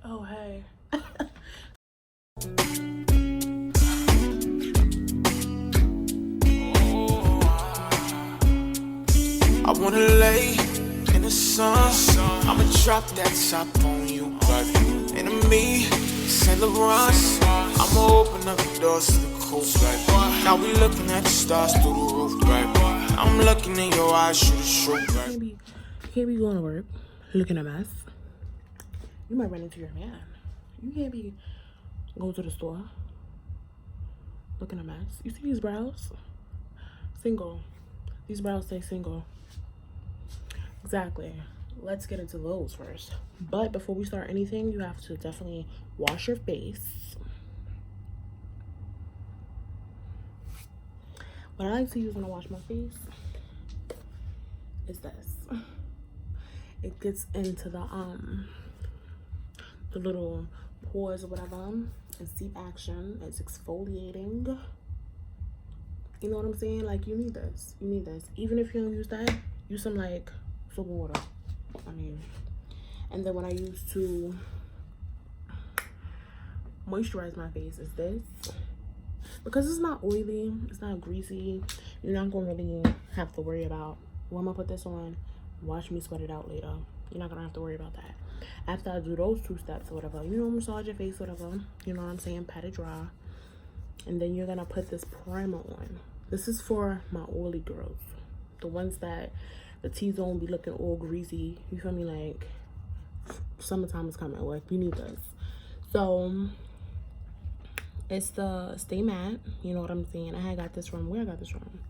Oh, hey. I wanna lay in the sun. I'ma drop that top on you, but enemy, Saint Laurent. I'ma open up the doors to the cool, right? Now we looking at the stars through the roof, right? I'm looking in your eyes, shoot the truth, right? You can't be going to work looking a mess. You might run into your man. You can't be going to the store looking a mess. You see these brows? Single. These brows say single. Exactly. Let's get into those first. But before we start anything, you have to definitely wash your face. What I like to use when I wash my face is this. It gets into the little pores or whatever. It's deep action. It's exfoliating. You know what I'm saying? Like, you need this. You need this. Even if you don't use that, use some like soap and water. I mean, and then what I use to moisturize my face is this. Because it's not oily, it's not greasy, you're not gonna really have to worry about, well, I'm gonna put this on, watch me sweat it out later. You're not gonna have to worry about that. After I do those 2 steps or whatever, you know, massage your face, whatever, you know what I'm saying, pat it dry. And then you're gonna put this primer on. This is for my oily girls. The ones that the T-zone be looking all greasy. You feel me? Like, summertime is coming. Like, we need this. So, it's the Stay Matte. You know what I'm saying? I had got this from, where I got this from?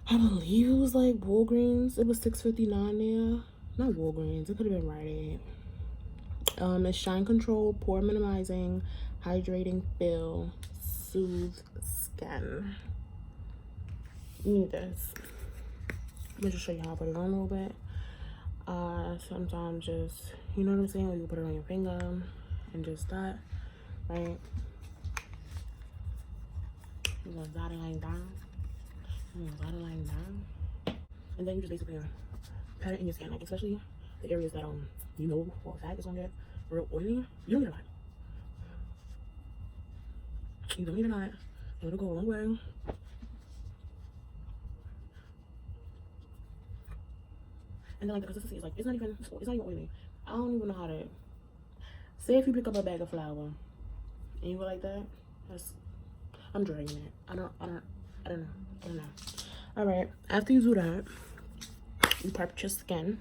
I believe it was like Walgreens. It was $6.59 there. Not Walgreens. It could have been Rite Aid. It's Shine Control, Pore Minimizing, Hydrating Fill, Soothe Skin. You need this. Let me just show you how I put it on a little bit. Sometimes just, you know what I'm saying? Or you put it on your finger and just that, right? You're gonna dot it lying down. You're gonna dot it lying down. And then you just basically pat it in your skin, like especially the areas that you know for a fact it's gonna get real oily. You don't need a lot. You don't need a lot. It'll go a long way. And then like the consistency is like, it's not even oily. I don't even know how to say. If you pick up a bag of flour and you go like that, I'm dragging it. I don't know. All right, after you do that, you prep your skin.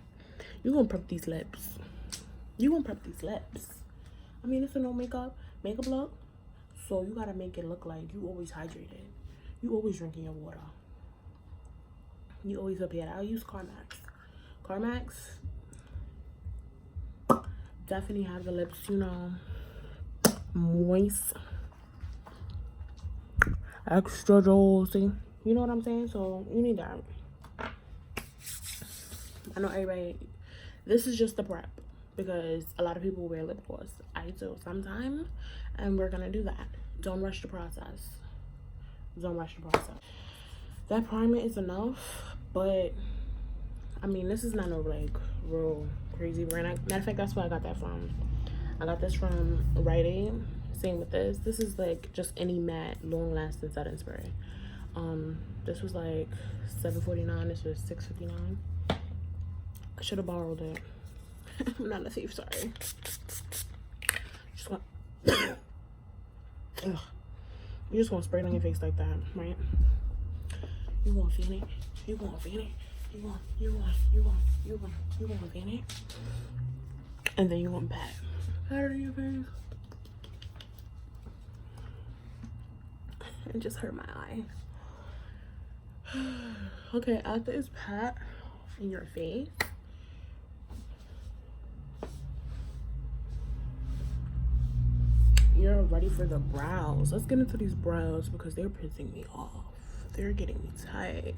You're gonna prep these lips. I mean, it's a no makeup look, so you gotta make it look like you always hydrated. You always drinking your water. You always prepared. I'll use Carmax definitely have the lips, you know, moist, extra juicy. You know what I'm saying? So you need that. I know everybody, this is just the prep because a lot of people wear lip gloss. I do sometimes, and we're gonna do that. Don't rush the process. That primer is enough, but I mean, this is not no like real crazy brand. Matter of fact, that's where I got that from. I got this from Rite Aid. Same with this. This is like just any matte, long-lasting setting spray. This was like $7.49. This was $6.59. I should have borrowed it. I'm not a thief. Sorry. Just want. Ugh. You just want to spray it on your face like that, right? You want to feel it. You want to feel it. You want to feel it. And then you want pat it in your face. It just hurt my eye. Okay, after it's pat in your face, you're ready for the brows. Let's get into these brows because they're pissing me off. They're getting me tight.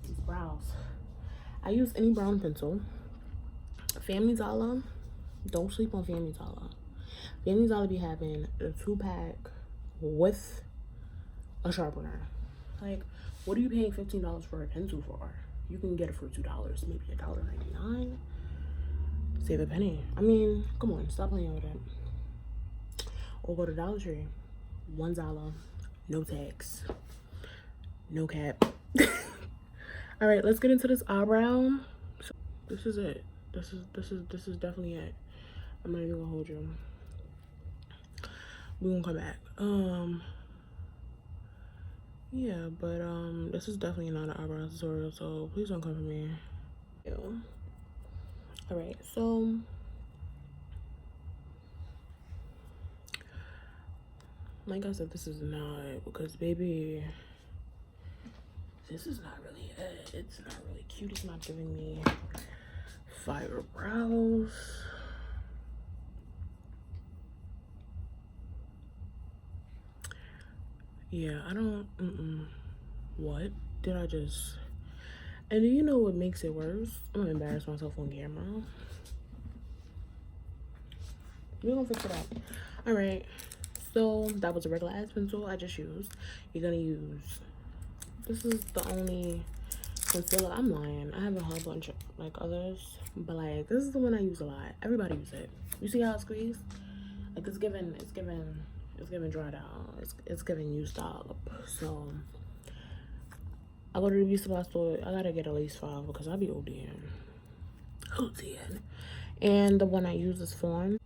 These brows. I use any brown pencil. Family Dollar. Don't sleep on Family Dollar. Family Dollar be having a 2-pack with a sharpener. Like, What are you paying $15 for a pencil for? You can get it for $2, maybe $1.99. Save a penny. I mean, come on, stop playing with it. Or go to Dollar Tree. $1, no tax, no cap. All right, let's get into this eyebrow. So this is it. This is definitely it. I'm not even gonna hold you. We're gonna come back. Yeah, but this is definitely not an eyebrow tutorial, so please don't come for me. Ew. All right, so like I said, this is not because baby, this is not really it. It's not really cute. It's not giving me fire brows. Yeah, I don't, what did I just, and do you know what makes it worse? I'm gonna embarrass myself on camera. We're gonna fix it up. All right, so that was a regular ass pencil I just used. You're gonna use, this is the only concealer, I'm lying, I have a whole bunch of like others, but like this is the one I use a lot. Everybody use it. You see how it squeezes? Like it's giving dried out. It's giving used up. So I go to the beauty supply store. I gotta get at least 5 because I be ODing. And the one I use is Fawn.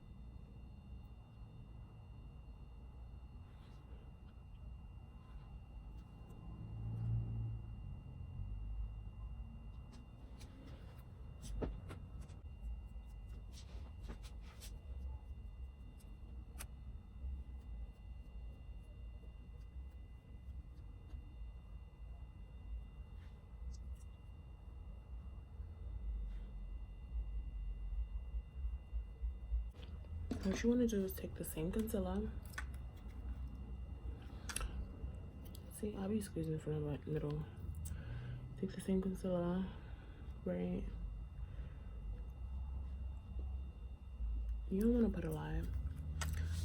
What you want to do is take the same concealer. See, I'll be squeezing from the middle. Take the same concealer, right? You don't want to put a lot,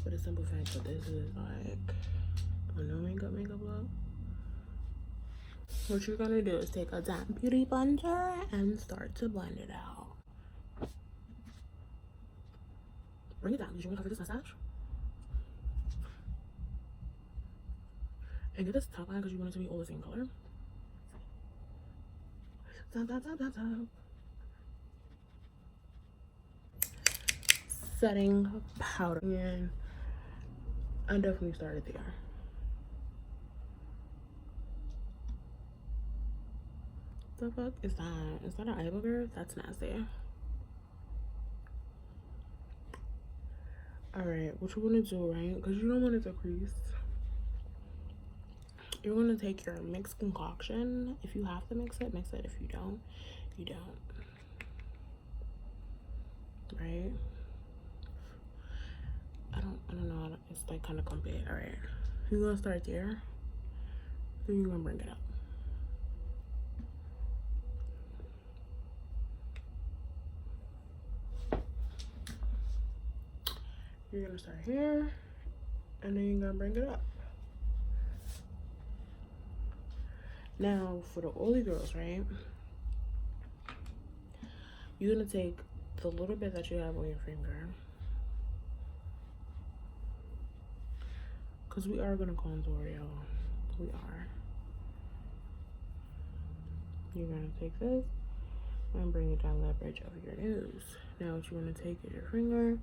but the simple fact that this is like a no makeup look. What you're gonna do is take a damp beauty blender and start to blend it out. Bring it down. Did you want to cover this mustache? And get this top line because you want it to be all the same color. Top. Setting powder. And I definitely started there. The fuck is that? Is that an eye booger? That's nasty. Alright, what you want to do, right? Because you don't want it to crease. You're going to take your mixed concoction. If you have to mix it, mix it. If you don't, you don't. Right? I don't know. It's like kind of clumpy. Alright. You're going to start there. Then you're going to bring it up. You're gonna start here, and then you're gonna bring it up. Now, for the oily girls, right? You're gonna take the little bit that you have on your finger, because we are gonna contour, y'all. We are. You're gonna take this and bring it down that bridge of your nose. Now, what you wanna take is your finger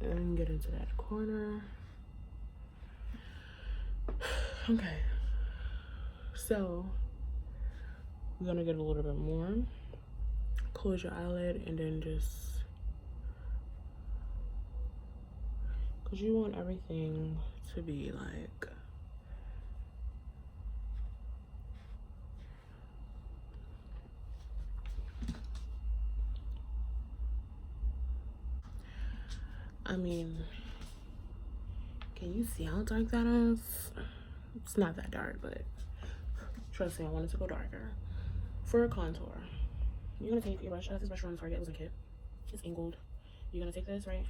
and get into that corner. Okay, so we're gonna get a little bit more. Close your eyelid and then just, because you want everything to be like, I mean, can you see how dark that is? It's not that dark, but trust me, I wanted to go darker. For a contour, you're gonna take your brush. I have this brush from Target. It was a kit. It's angled. You're gonna take this, right?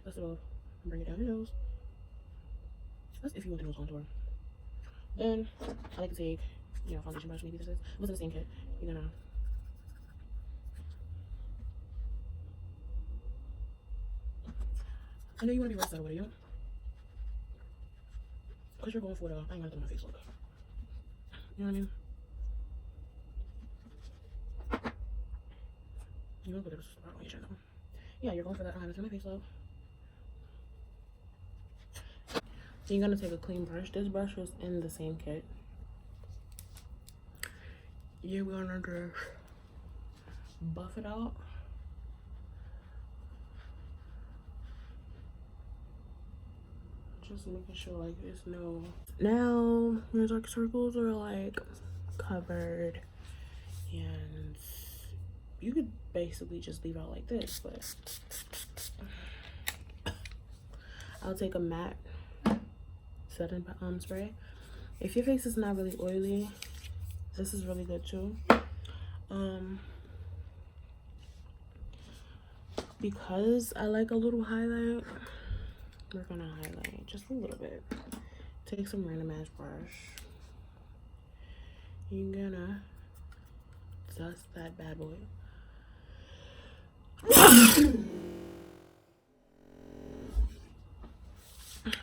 That's above. And bring it down your nose. That's if you want to nose contour. Then I like to take, you know, foundation brush. Maybe this is what's in the same kit. You're gonna I know you want to be versatile with it, because you're going for the I ain't gonna do my face look. You know what I mean? You know, but it's not on your channel. Yeah, you're going for that. I'm gonna do my face look. You're gonna take a clean brush. This brush was in the same kit. You're gonna just buff it out. Just making sure like there's no. Now your dark circles are like covered, and you could basically just leave out like this, but I'll take a matte setting spray. If your face is not really oily, this is really good too. Because I like a little highlight, we're gonna highlight just a little bit. Take some random ass brush. You're gonna dust that bad boy.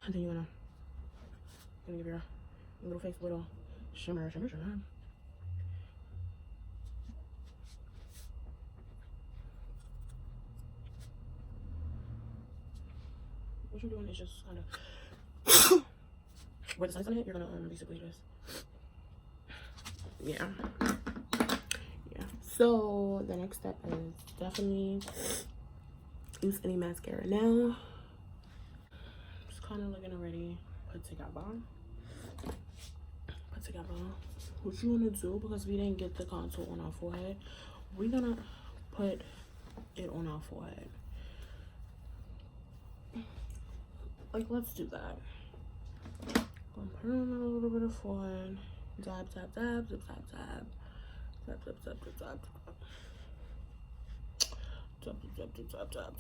And then you're gonna give your little face a little shimmer. What you're doing is just kind of where the sun's on it. You're gonna basically just yeah. So the next step is definitely use any mascara. Now just kind of looking already put together. What you want to do, because we didn't get the contour on our forehead, we're gonna put it on our forehead. Like, let's do that. I'm put on a little bit of forehead. Dab, dab, dab, zip, zap, zap. Zap, zap, zap, zap, zap. Zap, zap, zap, zap, zap,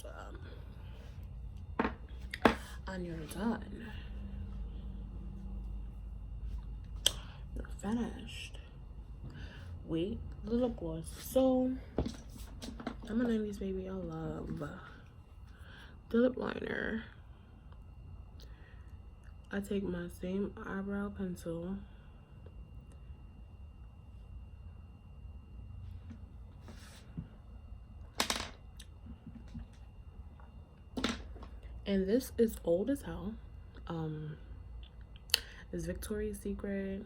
zap. And you're done. You're finished. Wait, the lip gloss. So, I'm a 90s baby. I love the lip liner. I take my same eyebrow pencil and this is old as hell. It's Victoria's Secret.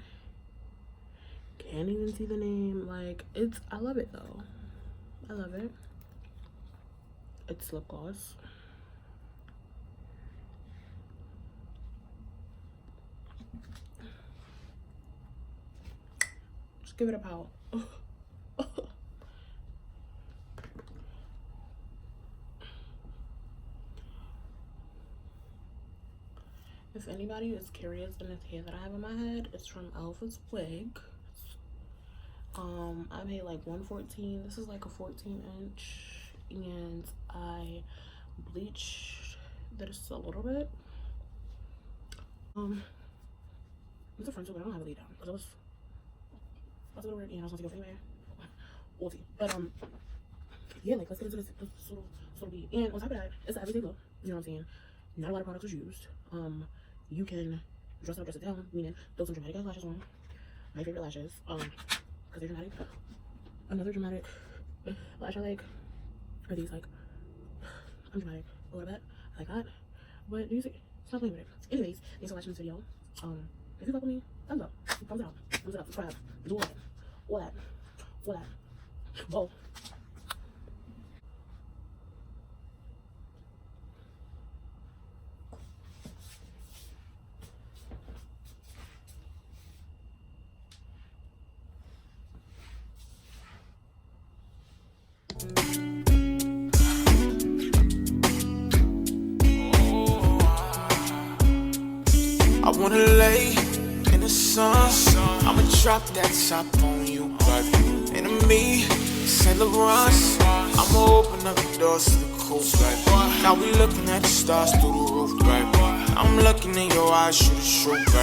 Can't even see the name. Like, it's, I love it though. I love it. It's lip gloss. Just give it a pout. If anybody is curious in this hair that I have in my head, it's from Elvas Wigs. I paid like $114. This is like a 14-inch, and I bleached this a little bit. It's a frontal, but I don't have a lead down because I was a little weird, and I was supposed to go anywhere. We'll see. But yeah, like, let's get into this little bead. And on top of that, it's an everyday look. You know what I'm saying? Not a lot of products was used. You can dress up, dress it down, meaning throw some dramatic ass lashes on. My favorite lashes, because they're dramatic. Another dramatic lash I like are these, like, I'm dramatic a little bit. I like that. But you see, stop playing with it. Anyways, thanks for watching this video. If you fuck with me, thumbs up, thumbs it up, subscribe, do all that. Whoa. I wanna lay in the sun. I'ma drop that top on you, baby. Enemy, Saint Laurent. I'ma open up the doors to the coast, baby. Now we looking at the stars through the roof, baby. I'm looking in your eyes, shoot a shoot, baby.